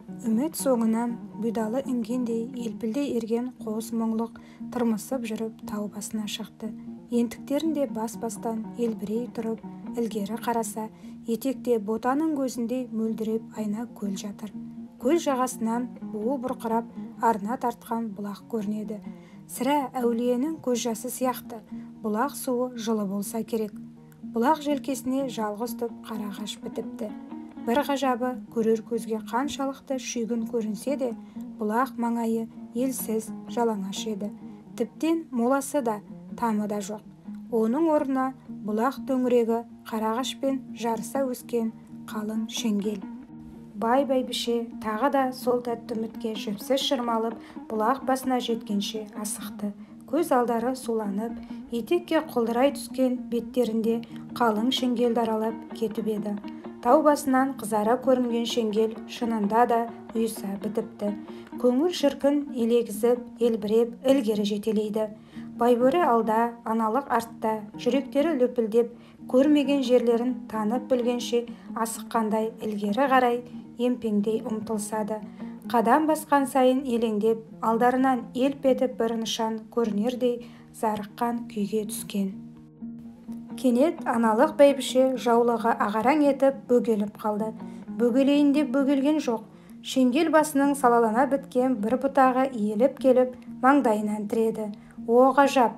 Үміт соңынан бұйдалы інгендей елпілдей ерген қос мұңлық тырмысып жүріп тау басына шықты. Ентіктерінде бас-бастан елбірей тұрып, ілгері қараса, етекте ботаның көзіндей мөлдіреп айна көл жатыр. Көл жағасынан буы бұрқырап, арна тартқан бұлақ көрінеді. Сірә әулиенің көз жасы сияқты, бұлақ суы жылы болса керек. Бұлақ желкесіне жалғыз түп қарағаш бітіпті. Бір ғажабы көрер көзге қаншалықты шүйгін көрінсе де, бұлақ маңайы елсіз жалаңаш еді. Тіптен моласы да, тамы да жоқ. Оның орнына бұлақ төңірегі қарағашпен жарыса өскен қалың шеңгел. Бай-бәйбіше тағы да сол тәтті үмітке жіпсіз шырмалып, бұлақ басына жеткенше асықты. Көз алдары суланып, етекке құлдырай түскен беттерінде қалың шеңгелді аралап кетіп еді. Тау басынан қызара көрінген шеңгел шынында да ұйыса бітіпті. Көңіл шіркін елегізіп, елбіреп, ілгері жетелейді. Байбөрі алда, аналық артта, жүректері лүпілдеп, көрмеген жерлерін танып білгенше асыққандай ілгері қарай емпеңдей ұмтылсады. Қадам басқан сайын елеңдеп, алдарынан елп етіп бір нышан көрінердей зарыққан күйге түскен. Кенет аналық бәйбіше жаулығы ағараң етіп бөгеліп қалды. Бөгелейін деп бөгелген жоқ. Шеңгел басының салалана біткен бір бұтағы иіліп келіп, маңдайынан тіреді. О ғажап!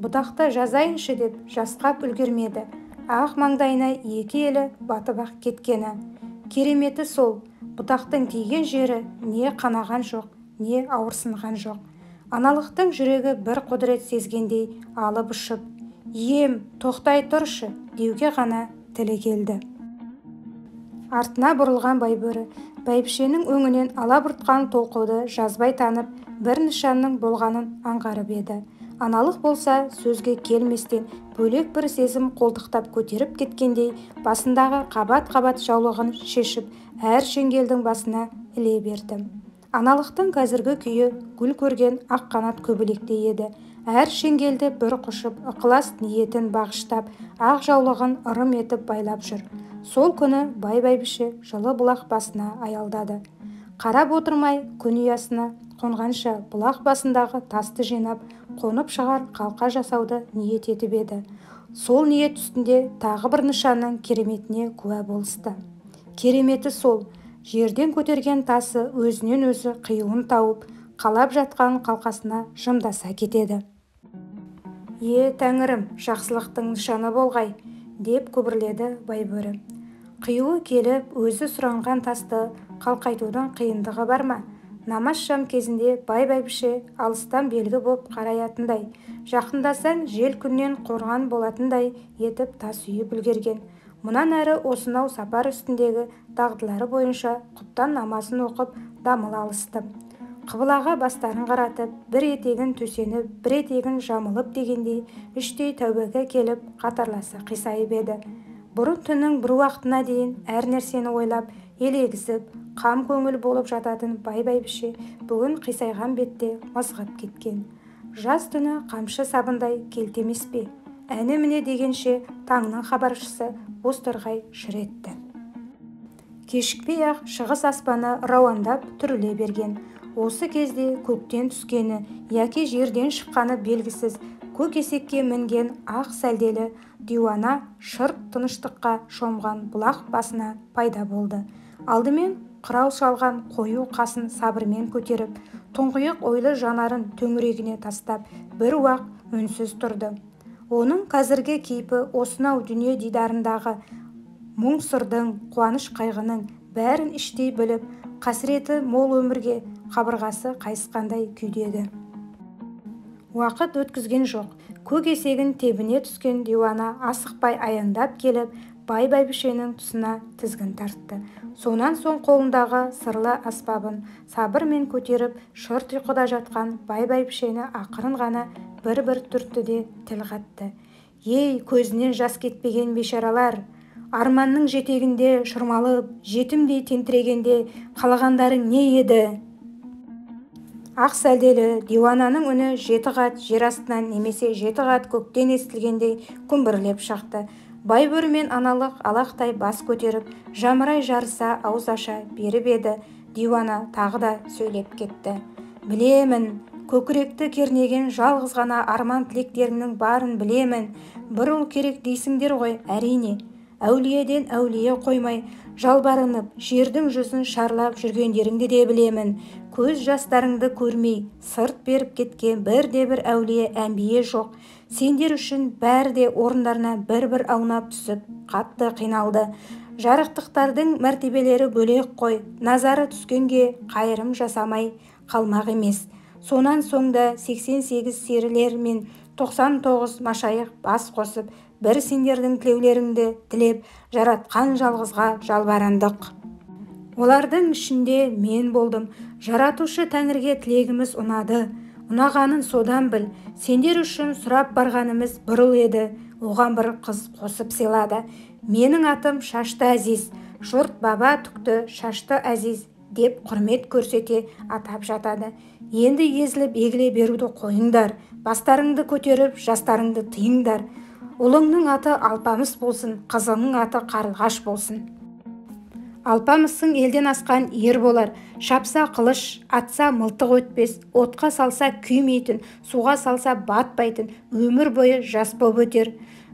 Бұтақты жазайыншы деп жасқап үлгермеді. Ақ маңдайына екі елі батып-ақ кеткені. Кереметі сол, бұтақтың тиген жері не қанаған жоқ, не ауырсынған жоқ. Аналықтың жүрегі бір құдірет сезгендей алып ұшып, «Ем, тоқтай тұршы» деуге ғана тілі келді. Артына бұрылған байбөрі бәйбішенің өңінен алабұртқан толқуды жазбай танып, бір нышанның болғанын аңғарып еді. Аналық болса сөзге келместен бөлек бір сезім қолтықтап көтеріп кеткендей, басындағы қабат-қабат жаулығын шешіп, әр шеңгелдің басына іле берді. Аналықтың қазіргі күйі гүл көрген ақ қанат көбелектей еді. Әр шеңгелді бір құшып, ықылас ниетін бағыштап, ақ жаулығын ырым етіп байлап жүр. Сол күні бай-бәйбіше жылы бұлақ басына аялдады. Қарап отырмай күн ұясына қонғанша бұлақ басындағы тасты жинап, қонып шығар қалқа жасауды ниет етіп еді. Сол ниет үстінде тағы бір нышанның кереметіне куә болысты. Кереметі сол, жерден көтерген тасы өзінен өзі қиюын тауып, қалап жатқан қалқасына жымдаса кетеді. Тәңірім, жақсылықтың нышаны болғай, деп күбірледі байбөрі. Қиюы келіп, өзі сұранған тасты қалқайтудың қиындығы бар ма? Намаз шам кезінде бай-бәйбіше алыстан белгі боп қараятындай, жақындасаң жел күннен қорған болатындай етіп тас үйіп үлгерген. Мұнан әрі осынау сапар үстіндегі дағдылары бойынша құптан намазын оқып дамыл алысты. Қыбылаға бастарын қаратып, бір етегін төсеніп, бір етегін жамылып дегендей, іштей тәубеге келіп, қатарласы қисайып еді. Бұрын түннің бір уақытына дейін әр нәрсені ойлап, елегізіп, қам көңіл болып жататын бай-бәйбіше бүгін қисайған бетте мызғып кеткен. Жаз түні қамшы сабындай келтемес пе? Әні міне дегенше таңның хабаршысы бозторғай шыр етті. Кешікпей-ақ шығыс аспаны рауандап түріле берген. Осы кезде көктен түскені, яки жерден шыққаны белгісіз көк есекке мінген ақ сәлделі диуана шырт тыныштыққа шомған бұлақ басына пайда болды. Алдымен қырау шалған қою қасын сабырмен көтеріп, тұңғиық ойлы жанарын төңірегіне тастап, бір уақ үнсіз тұрды. Оның қазіргі кейпі осынау дүние дидарындағы мұң сырдың, қуаныш қайғының бәрін іштей біліп, қасіреті мол өмірге қабырғасы қайысқандай күйдеді. Уақыт өткізген жоқ. Көк есегін тебіне түскен диуана асықпай аяңдап келіп, бай-бәйбішенің тұсына тізгін тартты. Сонан соң қолындағы сырлы аспабын сабырмен көтеріп, шырт ұйқыда жатқан бай-бәйбішені ақырын ғана бір-бір түртті де тіл қатты. «Ей, көзінен жас кетпеген бейшаралар! Арманның жетегінде шырмалып, жетімдей тентірегенде қалағандарың не еді?» Ақ сәлделі диуананың үні 7 қат жер астынан немесе 7 қат көктен естілгендей күмбірлеп шақты. Байбөрі мен аналық алақтай бас көтеріп, жамырай жарыса ауыз аша беріп еді. диуана тағы да сөйлеп кетті. Білемін, көкіректі кернеген жалғыз ғана арман тілектеріңнің барын білемін. Бір ұл керек дейсіңдер ғой, әрине. Әулиеден әулие қоймай, жалбарынып, жердің жүзін шарлап жүргендеріңді де білемін. Көз жастарыңды көрмей, сырт беріп кеткен бірде-бір әулие әмбие жоқ. Сендер үшін бәрі де орындарына бір-бір аунап түсіп, қатты қиналды. Жарықтықтардың мәртебелері бөлек қой, назары түскенге қайырым жасамай қалмақ емес. Сонан соңда 88 серілер мен 99 машайық бас қосып, бір сендердің тілеулеріңді тілеп, жаратқан жалғызға жалбарандық. Олардың ішінде мен болдым. Жаратушы Тәңірге тілегіміз ұнады. Ұнағанын содан біл. Сендер үшін сұрап барғанымыз бір ұл еді. Оған бір қыз қосып сыйлады. Менің атым Шашты Әзиз. Жұрт баба түкті Шашты Әзиз деп құрмет көрсете атап жатады. Енді езіліп егіле беруді қойыңдар. Бастарыңды көтеріп, жастарыңды тыйыңдар. Ұлыңның аты Алпамыс болсын, қызыңның аты Қарлығаш болсын. Алпамысың елден асқан ер болар. Шапса қылыш, атса мылтық өтпес, отқа салса күймейтін, суға салса батпайтын, өмір бойы жас боп өтер.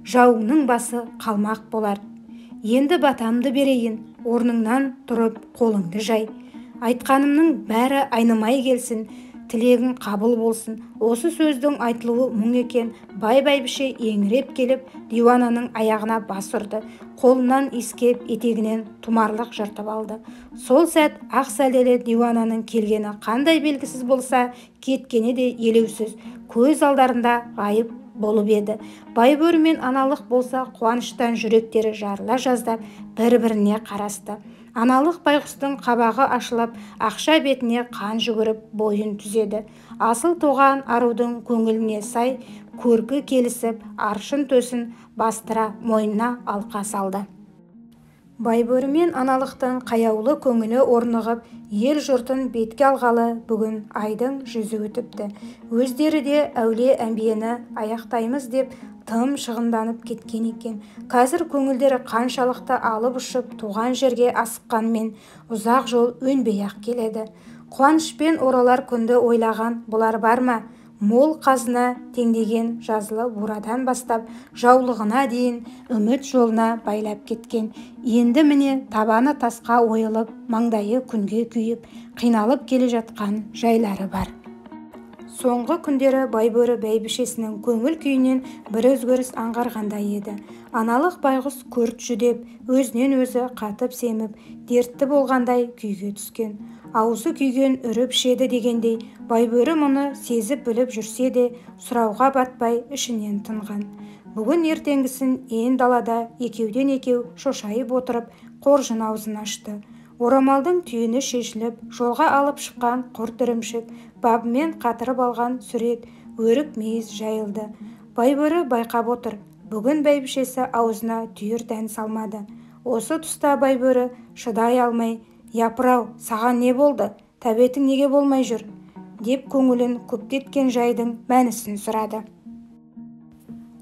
Жауыңның басы қалмақ болар. Енді батамды берейін, орныңнан тұрып қолыңды жай. Айтқанымның бәрі айнымай келсін, тілегің қабыл болсын. Осы сөздің айтылуы мұң екен. Бай-бәйбіше еңіреп келіп, диуананың аяғына бас ұрды. Қолынан иіскеп, етегінен тұмарлық жыртып алды. Сол сәт ақ сәлделі диуананың келгені қандай белгісіз болса, кеткені де елеусіз. Көз алдарында ғайып болып еді. Байбөр мен аналық болса, қуаныштан жүректері жарыла жаздап, бір-біріне қарасты. Аналық байғұстың қабағы ашылып, ақша бетіне қан жүгіріп, бойын түзеді. Асыл тоған арудың көңіліне сай, көркі келісіп, аршын төсін бастыра мойнына алқа салды. Байбөрі мен аналықтың қаяулы көңілі орнығып, ел жұртын бетке алғалы бүгін айдың жүзі өтіпті. Өздері де әулие әмбиені аяқтаймыз деп тым шығынданып кеткен екен. Қазір көңілдері қаншалықты алып ұшып, туған жерге асыққанмен ұзақ жол өнбей-ақ келеді. Қуанышпен оралар күнді ойлаған бұлар бар ма? Мол қазына теңдеген жазылы бурадан бастап, жаулығына дейін үміт жолына байлап кеткен. Енді міне табаны тасқа ойылып, маңдайы күнге күйіп, қиналып келе жатқан жайлары бар. Соңғы күндері Байбөрі бәйбішесінің көңіл күйінен бір өзгеріс аңғарғандай еді. Аналық байғұс көрт жүдеп, өзінен өзі қатып семіп, дертті болғандай күйге түскен. Аузы күйген үріп шеді дегендей, Байбөрі мұны сезіп біліп жүрсе де, сұрауға батпай ішінен тынған. Бүгін ертеңгісін ен далада екеуден екеу шошайып отырып, қоржын аузын ашты. Орамалдың түйіні шешіліп, жолға алып шыққан құрт ірімшік, бабымен қатырып алған сүрет, өрік мейіз жайылды. Байбөрі байқап отыр. Бүгін бәйбішесі аузына түйір дән салмады. Осы тұста Байбөрі шыдай алмай, «Япыр-ау, саған не болды? Тәбетің неге болмай жүр?» деп көңілін көптеткен жайдың мәнісін сұрады.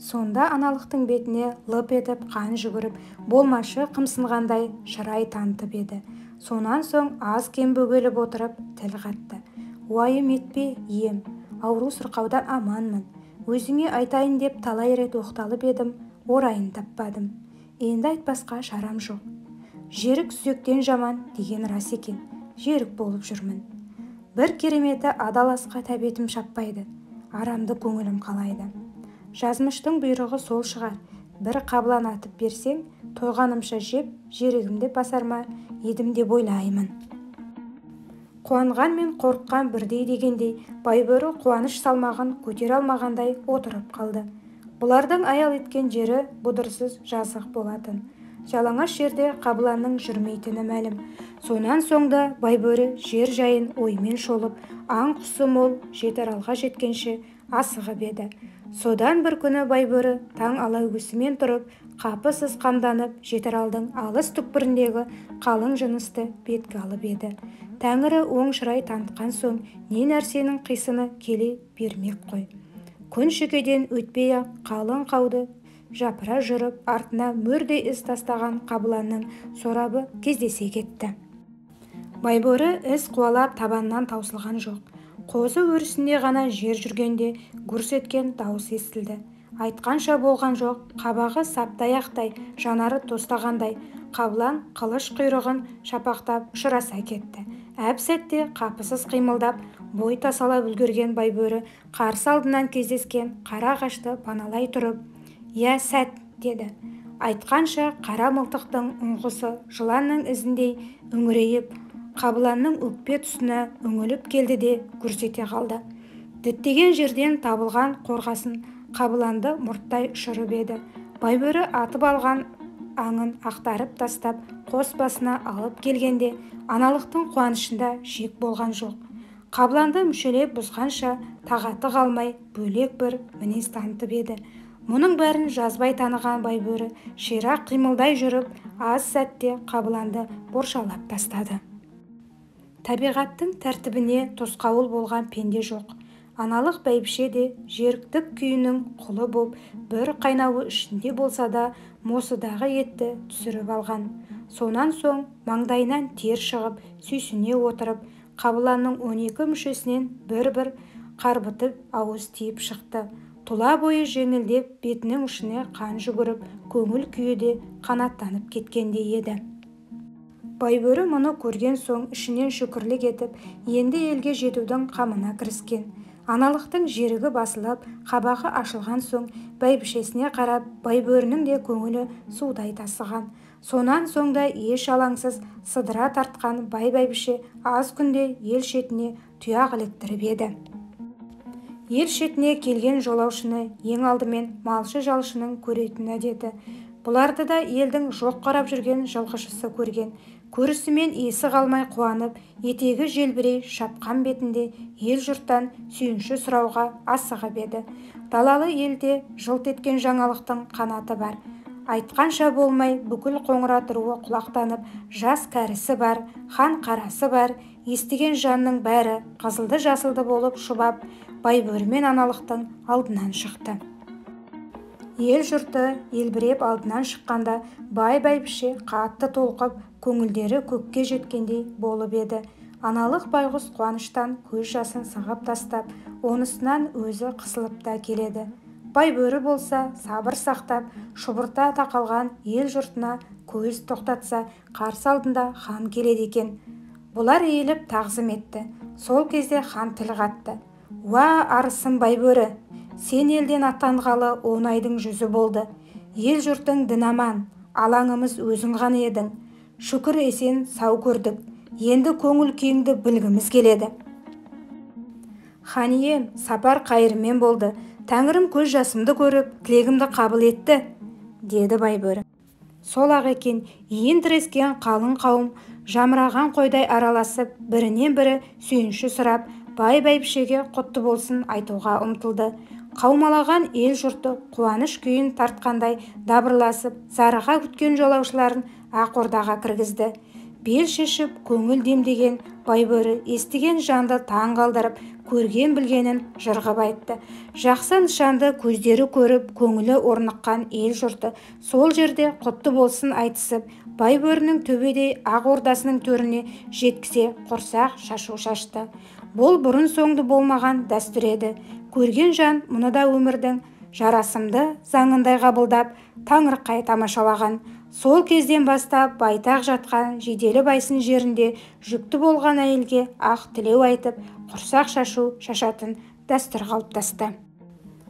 Сонда аналықтың бетіне лып етіп қан жүгіріп, болмашы қымсынғандай шырай танытып еді. Сонан соң аз кем бөгеліп отырып тіл қатты. «Уайым етпе, ем, ауру сырқаудан аманмын. Өзіңе айтайын деп талай рет оқталып едім, орайын таппадым. Енді айтпасқа шарам жоқ. Жерік сүзектен жаман деген рас екен. Жерік болып жүрмін. Бір кереметі адаласқа тәбетім шаппайды. Арамды көңілім қалайды. Жазмыштың бұйрығы сол шығар. Бір қабылан атып берсең, тойғанымша жеп, жерігімді басар ма едім деп ойлаймын». Қуанған мен қорыққан бірдей дегендей, Байбөрі қуаныш салмағын көтер алмағандай отырып қалды. Бұлардың аял еткен жері бұдырсыз жазық болатын. Жалаңаш жерде қабыланның жүрмейтіні мәлім. Сонан соңда Байбөрі жер жайын оймен шолып, аң құсы мол Жетаралға жеткенше асығып еді. Содан бір күні Байбөрі таң ала өсімен тұрып, қапысыз қамданып, Жетаралдың алыс түкпіріндегі қалың жынысты бетке алып еді. Тәңірі оң шырай танытқан соң, не нәрсенің қисыны келе бермек қой. Күн шекеден өтпей-ақ қалың қауды жапыра жүріп, артына мөрдей із тастаған қабыланның сорабы кездесе кетті. Байбөрі із қуалап табаннан таусылған жоқ. Қозы өрісінде ғана жер жүргенде гүрс еткен дауыс естілді. Айтқанша болған жоқ, қабағы саптаяқтай, жанары тостағандай. Қабылан қылыш құйрығын шапақтап ұшыраса кетті. Әп-сәтте қапысыз қимылдап, бой тасалап үлгерген Байбөрі қарсы алдынан кездескен қара ағашты паналай тұрып, «Я, сәт!» деді. Айтқанша қара мылтықтың ұңғысы жыланның ізіндей үңірейіп, Қабыланның өкпе тұсына үңіліп келді де көрсете қалды. Діттеген жерден табылған қорғасын Қабыланды мұрттай ұшырып еді. Байбөрі атып алған аңын ақтарып тастап, қос басына алып келгенде, аналықтың қуанышында шек болған жоқ. Қабыланды мүшелеп бұзғанша тағаты қалмай бөлек бір мінез танытып еді. Мұның бәрін жазбай таныған Байбөрі ширақ қимылдай жүріп, аз сәтте Қабыланды боршалап тастады. Табиғаттың тәртібіне тосқауыл болған пенде жоқ. Аналық бәйбіше де жеріктік күйінің құлы боп, бір қайнауы ішінде болса да, мосыдағы етті түсіріп алған. Сонан соң маңдайынан тер шығып, сүйсіне отырып, Қабыланның 12 мүшесінен бір-бір қарбытып ауыз тиіп шықты. Тұла бойы жеңілдеп, бетінің ұшына қан жүгіріп, көңіл күйі де қанаттанып кеткендей еді. Байбөрі мұны көрген соң ішінен шүкірлік етіп, енді елге жетудің қамына кіріскен. Аналықтың жерігі басылып, қабағы ашылған соң, бәйбішесіне қарап, Байбөрінің де көңілі судай тасыған. Сонан соңда еш алаңсыз сыдыра тартқан бәйбіше аз күнде ел шетіне тұяқ іліктіріп еді. Ел шетіне келген жолаушыны ең алдымен малшы-жалшының көретін әдеті. Бұларды да елдің жоқ қарап жүрген жылқышысы көрген. Көрісімен есі қалмай қуанып, етегі желбірей шапқан бетінде ел жұрттан сүйінші сұрауға асығып еді. Далалы елде жылт еткен жаңалықтың қанаты бар. Айтқанша болмай бүкіл қоңырат руы құлақтанып, жас кәрісі бар, хан қарасы бар, естіген жанның бәрі қызылды-жасылды болып шұбап, Байбөрі мен аналықтың алдынан шықты. Ел жұрты елбіреп алдынан шыққанда, бәйбіше қатты толқып, көңілдері көкке жеткендей болып еді. Аналық байғұс қуаныштан көз жасын сығып тастап, онысынан өзі қысылып та келеді. Байбөрі болса сабыр сақтап, шұбырта тақалған ел жұртына көз тоқтатса, қарсы алдында хан келеді екен. Бұлар иіліп тағзым етті. Сол кезде хан тіл қатты. «Уа, арысым Байбөрі! Сен елден аттанғалы 10 айдың жүзі болды. Ел жұртың дін аман, алаңымыз өзің ғана едің. Шүкір есен сау көрдік. Енді көңіл күйіңді білгіміз келеді». «Хан ием, сапар қайырмен болды. Тәңірім көз жасымды көріп, тілегімді қабыл етті», деді Байбөрі. Сол-ақ екен, иін тірескен қалың қауым жамыраған қойдай араласып, бірінен бірі сүйінші сұрап, бәйбішеге құтты болсын айтуға ұмтылды. Қаумалаған ел жұрты қуаныш күйін тартқандай дабырласып, зарыға күткен жолаушыларын ақ ордаға кіргізді. Бел шешіп, көңіл демдеген Байбөрі естіген жанды таң қалдырып, көрген білгенін жырғып айтты. Жақсы нышанды көздері көріп, көңілі орныққан ел жұрты сол жерде құтты болсын айтысып, Байбөрінің төбедей ақ ордасының төріне жеткізе құрсақ шашу шашты. Бұл бұрын соңды болмаған дәстүр еді. Көрген жан мұны да өмірдің жарасымды заңындай қабылдап, таңырқай тамашалаған. Сол кезден бастап байтақ жатқан жиделі байсын жерінде жүкті болған әйелге ақ тілеу айтып, құрсақ шашу шашатын дәстүр қалыптасты.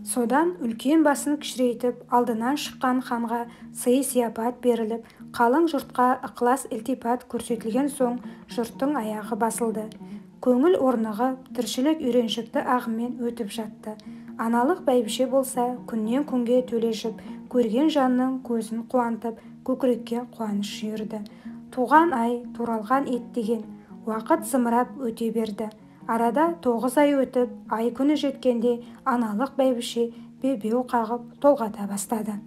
Содан үлкен басын кішірейтіп, алдынан шыққан ханға сый-сияпат беріліп, қалың жұртқа ықылас ілтипат көрсетілген соң, жұрттың аяғы басылды. Көңіл орнығып, тіршілік үйреншікті ағымен өтіп жатты. Аналық бәйбіше болса, күннен күнге төлешіп, көрген жанның көзін қуантып, көкірекке қуаныш жүйірді. Туған ай, туралған ет деген, уақыт зымырап өте берді. Арада 9 ай өтіп, ай күні жеткенде, аналық бәйбіше бебеу қағып толғата бастады.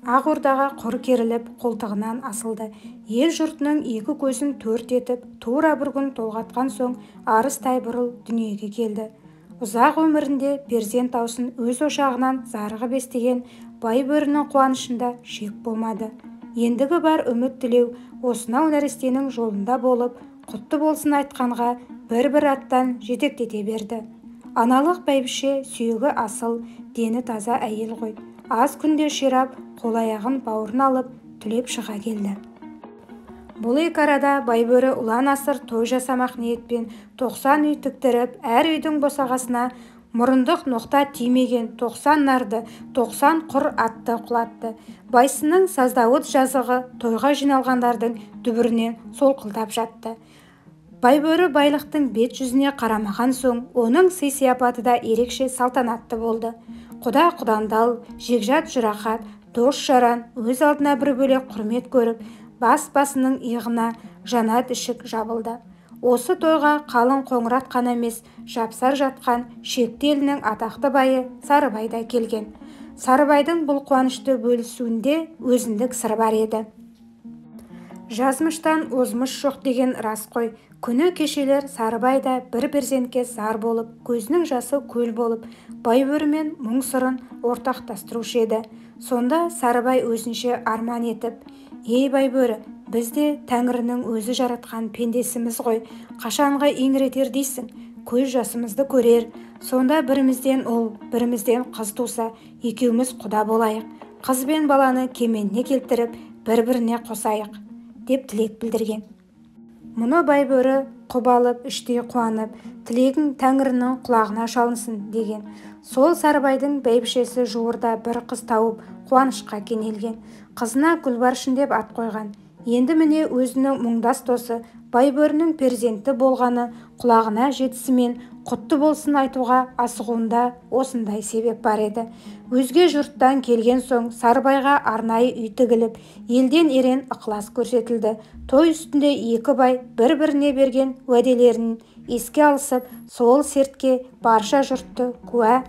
Ақ ордаға құр керіліп, қолтығынан асылды. Ел жұртының екі көзін төрт етіп, тура бір күн толғатқан соң, арыс Тайбұрыл дүниеге келді. Ұзақ өмірінде перзент даусын өз ошағынан зарығып естіген Байбөрінің қуанышында шек болмады. Ендігі бар үміт тілеу осынау нәрестенің жолында болып құтты болсын айтқанға бір аттан жетектете берді. Аналық бәйбіше сүйегі асыл, дені таза әйел ғой. Аз күнде ширап, қол-аяғын бауырын алып, түлеп шыға келді. Бұл екі арада Байбөрі ұлан асыр той жасамақ ниетпен 90 үй тіктіріп, әр үйдің босағасына мұрындық ноқта тимеген 90 нарды, 90 құр атты құлатты. Байсының саздауыт жазығы тойға жиналғандардың дүбірінен солқылдап жатты. Байбөрі байлықтың бет жүзіне қарамаған соң, оның сый-сияпаты да ерекше салтанатты болды. Құда-құдандал, жекжат жұрағат, дос-жаран өз алдына бір бөлек құрмет көріп, бас-басының иығына жанат ішік жабылды. Осы тойға қалың қоңырат қана емес, жапсар жатқан шекті елінің атақты байы Сарыбай да келген. Сарыбайдың бұл қуанышты бөлісуінде өзіндік сыр бар еді. Жазмыштан озмыш жоқ деген рас қой. Күні кешелер Сарыбай да бір перзентке зар болып, көзінің жасы көл болып, Байбөрімен мұң сырын ортақтастырушы еді. Сонда Сарыбай өзінше арман етіп: «Ей Байбөрі, біз де Тәңірінің өзі жаратқан пендесіміз ғой, қашанға еңіретер дейсің? Көз жасымызды көрер, сонда бірімізден ұл, бірімізден қыз туса, екеуміз құда болайық, қыз бен баланы кеменіне келтіріп, бір-біріне қосайық», деп тілек білдірген. Мұны Байбөрі құп алып, іштей қуанып, тілегің Тәңірінің құлағына шалынсын деген. Сол Сарыбайдың бәйбішесі жуырда бір қыз тауып, қуанышқа кенелген. Қызына Гүлбаршын деп ат қойған. Енді міне өзінің мұңдас досы Байбөрінің перзенті болғаны құлағына жетісімен құтты болсын айтуға асығуында осындай себеп бар еді. Өзге жұрттан келген соң Сарыбайға арнайы үй тігіліп, елден ерен ықылас көрсетілді. Той үстінде екі бай бір-біріне берген уәделерін еске алысып, сол сертке барша жұртты куә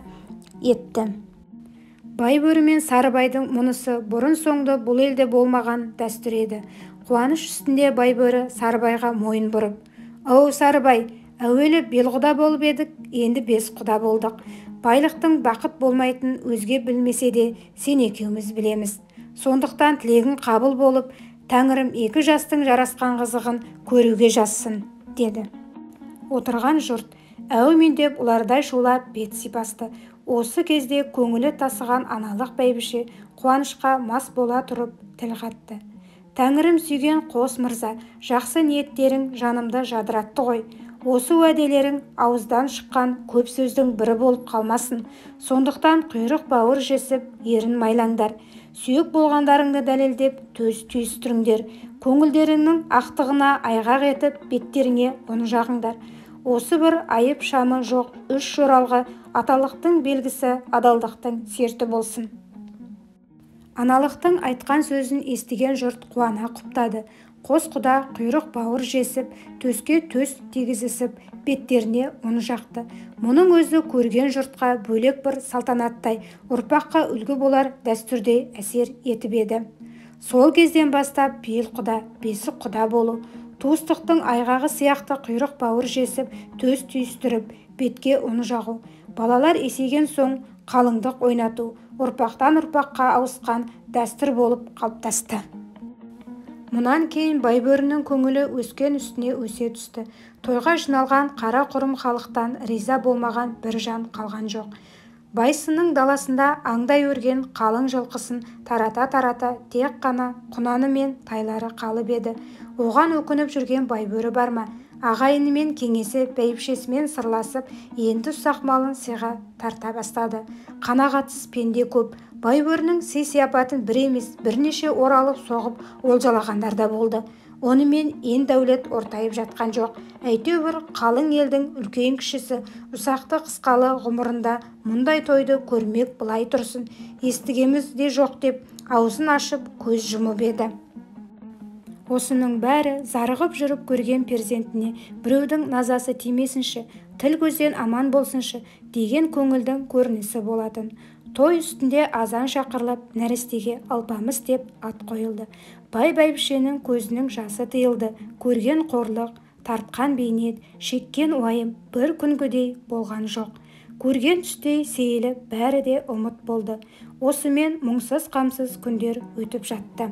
етті. Байбөрі мен Сарыбайдың мұнысы бұрын-соңды бұл елде болмаған дәстүр еді. Қуаныш үстінде Байбөрі Сарыбайға мойын бұрып: «Ау Сарыбай, әуелі бел құда болып едік, енді бес құда болдық. Байлықтың бақыт болмайтын өзге білмесе де, сен екеуміз білеміз. Сондықтан тілегің қабыл болып, Тәңірім екі жастың жарасқан қызығын көруге жазсын», деді. Отырған жұрт әумин деп ұлардай шулап бет сипасты. Осы кезде көңілі тасыған аналық бәйбіше қуанышқа мас бола тұрып тіл қатты: «Тәңірім сүйген қос мырза, жақсы ниеттерің жанымды жадыратты ғой. Осы уәделерің ауыздан шыққан көп сөздің бірі болып қалмасын. Сондықтан құйрық бауыр жесіп, ерін майлаңдар. Сүйек болғандарыңды дәлелдеп төс түйістіріңдер. Көңілдеріңнің ақтығына айғақ етіп, беттеріңе ұн жағыңдар. Осы бір айып шамы жоқ үш жоралғы аталықтың белгісі адалдықтың серті болсын». Аналықтың айтқан сөзін естіген жұрт қуана құптады. Қос құда құйрық бауыр жесіп, төске төс тегізісіп, беттеріне ұн жақты. Мұның өзі көрген жұртқа бөлек бір салтанаттай, ұрпаққа үлгі болар дәстүрдей әсер етіп еді. Сол кезден бастап бел құда, бесі құда болу, туыстықтың айғағы сияқты құйрық бауыр жесіп, төс түйістіріп, бетке ұн жағу, балалар есейген соң қалыңдық ойнату, ұрпақтан ұрпаққа ауысқан дәстүр болып қалыптасты. Мұнан кейін Байбөрінің көңілі өскен үстіне өсе түсті. Тойға жиналған қара құрым халықтан риза болмаған бір жан қалған жоқ. Байсының даласында аңдай өрген қалың жылқысын тарата-тарата тек қана құнаны мен тайлары қалып еді. Оған өкініп жүрген Байбөрі бар ма? Ағайынымен кеңесі бәйбішесімен сырласып, енді ұсақ малын сыйға тарта бастады. Қанағатсыз пенде көп. Байбөрінің сый-сияпатын бір емес, бірнеше оралып соғып олжалағандар да болды. Онымен ен дәулет ортайып жатқан жоқ. Әйтеуір қалың елдің үлкен кішісі ұсақты қысқалы ғұмырында мұндай тойды көрмек былай тұрсын, естігеміз де жоқ деп аузын ашып көз жұмып еді. Осының бәрі зарығып жүріп көрген перзентіне біреудің назасы тимесінші, тіл көзден аман болсыншы деген көңілдің көрінісі болатын. Той үстінде азан шақырылып, нәрестеге Алпамыс деп ат қойылды. Бай-бәйбішенің көзінің жасы тыйылды. Көрген қорлық, тартқан бейнет, шеккен уайым бір күнгідей болған жоқ. Көрген түстей сейіліп, бәрі де ұмыт болды. Осымен мұңсыз қамсыз күндер өтіп жатты.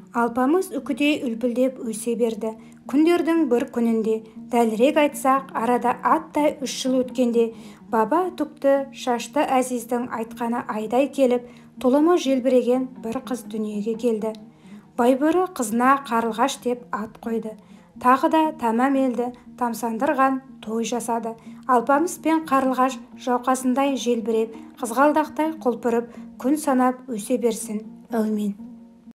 Алпамыс үкідей үлпілдеп өсе берді. Күндердің бір күнінде, дәлірек айтсақ, арада аттай 3 жыл өткенде, баба түкті шашты Әзиздің айтқаны айдай келіп, тұлымы желбіреген бір қыз дүниеге келді. Байбөрі қызына Қарлығаш деп ат қойды. Тағы да тамам елді тамсандырған той жасады. Алпамыс пен Қарлығаш жауқазындай желбіреп, қызғалдақтай құлпырып, күн санап өсе берсін. Әумин.